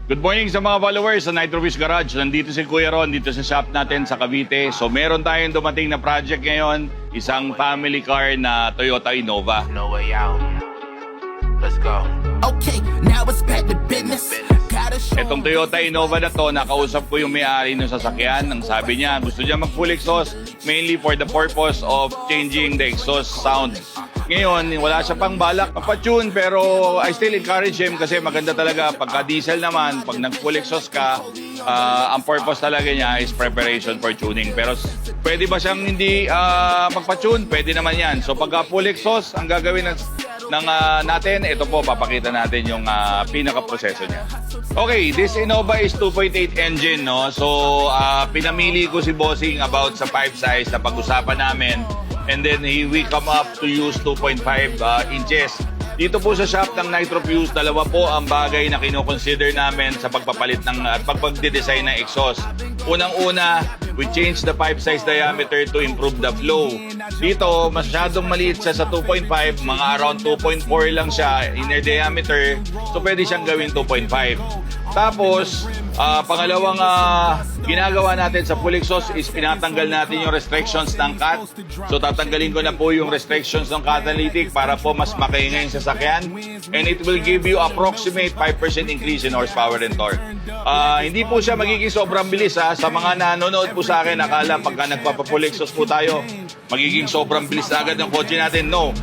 Good morning sa mga followers sa Nitrovis Garage. Nandito si Kuya Ron, dito sa shop natin sa Cavite. So meron tayong dumating na project ngayon, isang family car na Toyota Innova. No way out. Let's go. Okay, now it's back to business. Gotta show Itong Toyota Innova na to, nakausap ko yung may-ari ng sasakyan. Ang sabi niya, gusto niya mag-full exhaust mainly for the purpose of changing the exhaust sound. Ngayon, wala siya pang balak pa-tune, pero I still encourage him kasi maganda talaga. Pagka diesel naman, pag nag-full exhaust ka, ang purpose talaga niya is preparation for tuning. Pero pwede ba siyang hindi magpa-tune? Pwede naman yan. So pagka full exhaust, ang gagawin natin, ito po, papakita natin yung pinaka-proseso niya. Okay, this Innova is 2.8 engine, no? So, pinamili ko si Bossing about sa 5 size na pag-usapan namin. And then, we come up to use 2.5 inches. Dito po sa shop ng Nitro Fuse, dalawa po ang bagay na kino-consider namin sa pagpapalit ng pagpag-design ng exhaust. Unang-una, we change the pipe size diameter to improve the flow. Dito, masyadong maliit siya sa 2.5, mga around 2.4 lang siya inner diameter. So, pwede siyang gawin 2.5. Tapos, pangalawang ginagawa natin sa full exhaust is pinatanggal natin yung restrictions ng cat. So, tatanggalin ko na po yung restrictions ng catalytic para po mas makaingay yung sasakyan. And it will give you approximate 5% increase in horsepower and torque. Hindi po siya magiging sobrang bilis sa mga nanonood po sa akin. Akala pagka nagpapa-full exhaust po tayo, magiging sobrang bilis na agad ng kotse natin. No.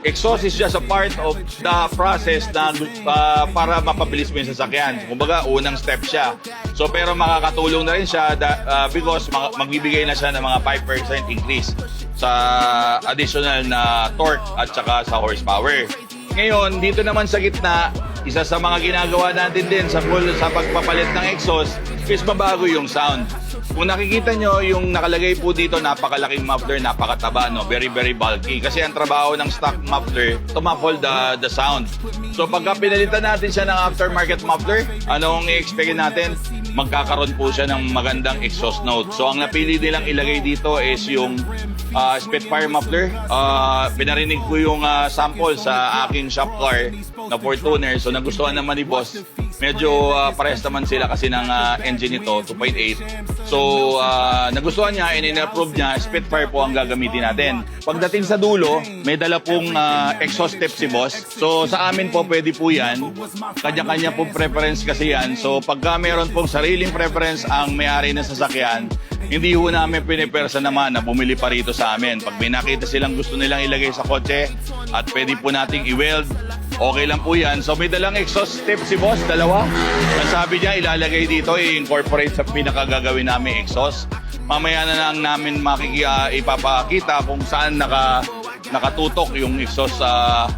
Exhaust is just a part of the process na para mapabilis mo yung sasakyan. Kumbaga, unang step siya. So, pero makakatulong na rin siya because magbibigay na siya ng mga 5% increase sa additional na torque at saka sa horsepower. Ngayon, dito naman sa gitna, isa sa mga ginagawa natin din sa pagpapalit ng exhaust is mabago yung sound. Kung nakikita nyo, yung nakalagay po dito, napakalaking muffler, napakataba, no? Very, very bulky. Kasi ang trabaho ng stock muffler, to muffle the sound. So pagka pinalitan natin siya ng aftermarket muffler, anong i-expect natin? Magkakaroon po siya ng magandang exhaust note. So ang napili nilang ilagay dito is yung Spitfire muffler. Pinarinig ko yung sample sa aking shop car na Fortuner. So nagustuhan naman ni boss. Medyo parehas naman sila kasi ng engine nito, 2.8. So, nagustuhan niya and in-approve niya, Spitfire po ang gagamitin natin. Pagdating sa dulo, may dala pong exhaust tip si boss. So, sa amin po pwede po yan. Kanya-kanya pong preference kasi yan. So, pagka meron pong sariling preference ang may-ari ng sasakyan, hindi ho namin pinipersa naman na bumili pa rito sa amin. Pag may nakita silang gusto nilang ilagay sa kotse at pwede po nating i-weld, okay lang po yan. So may dalang exhaust tip si boss, dalawa. Ang sabi niya, ilalagay dito, i-incorporate sa pinakagagawin namin exhaust. Mamaya na lang namin ipapakita kung saan nakatutok yung exhaust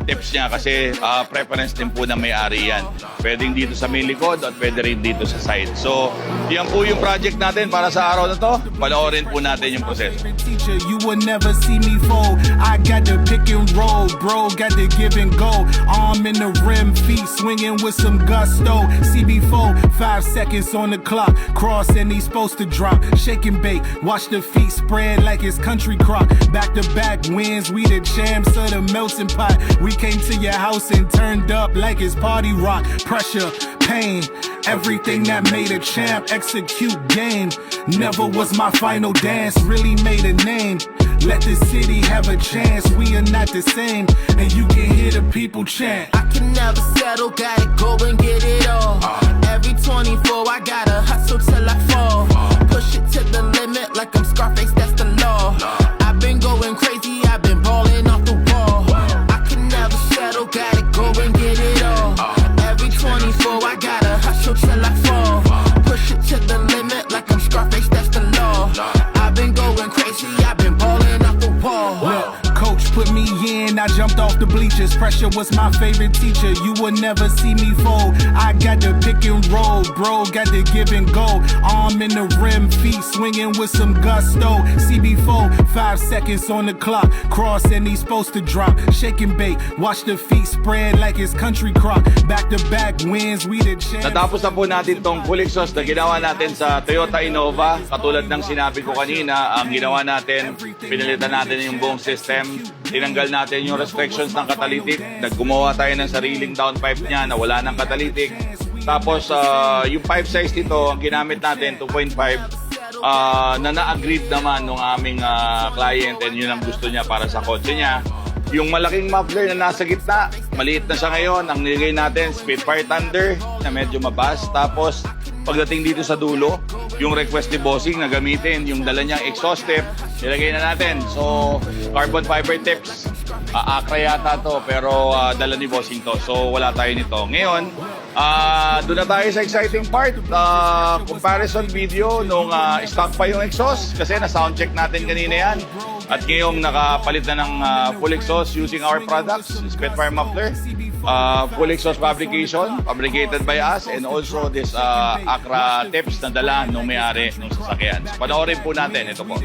tips niya kasi preference din po na may-ari yan. Pwedeng dito sa may likod at pwede rin dito sa side. So, yan po yung project natin para sa araw na to. Panoorin po natin yung proseso. Teacher, you will never see me fold. I got the pick and roll, bro, got the give and go. Arm in the rim, feet swinging with some gusto. CB4, 5 seconds on the clock. Cross and he's supposed to drop. Shake and bake, watch the feet spread like it's country crock. Back to back wins, we the champs of the melting pot. We came to your house and turned up like it's party rock. Pressure, pain, everything that made a champ. Execute game. Never was my final dance. Really made a name. Let the city have a chance. We are not the same, and you can hear the people chant. I can never settle, gotta go and get it all. Every 24, I gotta hustle till I fall. Push it to the limit like I'm Scarface, that's the law. I've been going crazy, I've been balling off the wall. I can never settle, gotta go and get it all. Every 24, I gotta hustle till I fall. Push it to the limit like I'm Scarface, that's the law. I've been going crazy, I've been balling off the wall. Look, coach put me in, I jumped off the bleachers. Pressure was my favorite teacher. You would never see me fold. I got the pick and roll, bro, got the give and go. Arm in the rim, feet swinging with some gusto. CB4, 5 seconds on the clock. Cross and he's supposed to drop. Shake and bake, watch the feet spread like it's country crock. Back to back wins, we the champs. Natapos na po natin tong full exhaust na ginawa natin sa Toyota Innova. Katulad ng sinabi ko kanina, ang ginawa natin, pinalitan natin yung buong system. Tinanggal natin yung restrictions ng catalytic. Naggumawa tayo ng sariling downpipe niya na wala ng catalytic. Tapos, yung 5 size nito, ang ginamit natin, 2.5, na na-agreed naman ng aming client and yun ang gusto niya para sa kotse niya. Yung malaking muffler na nasa gitna, maliit na siya ngayon. Ang nilagay natin, Spitfire Thunder na medyo mabas. Tapos, pagdating dito sa dulo, yung request ni Bossing na gamitin, yung dala niyang exhaust tip, nilagay na natin. So, carbon fiber tips. Acra yata to, pero dala ni Bossing to. So, wala tayo nito. Ngayon, doon na tayo sa exciting part. Comparison video nung stock pa yung exhaust kasi na-soundcheck natin kanina yan. At ngayong nakapalit na ng full exhaust using our products, Spitfire Muffler, full exhaust fabrication, fabricated by us, and also this Acra tips na dala nung may-ari ng sasakyan. So, panoorin po natin. Ito po.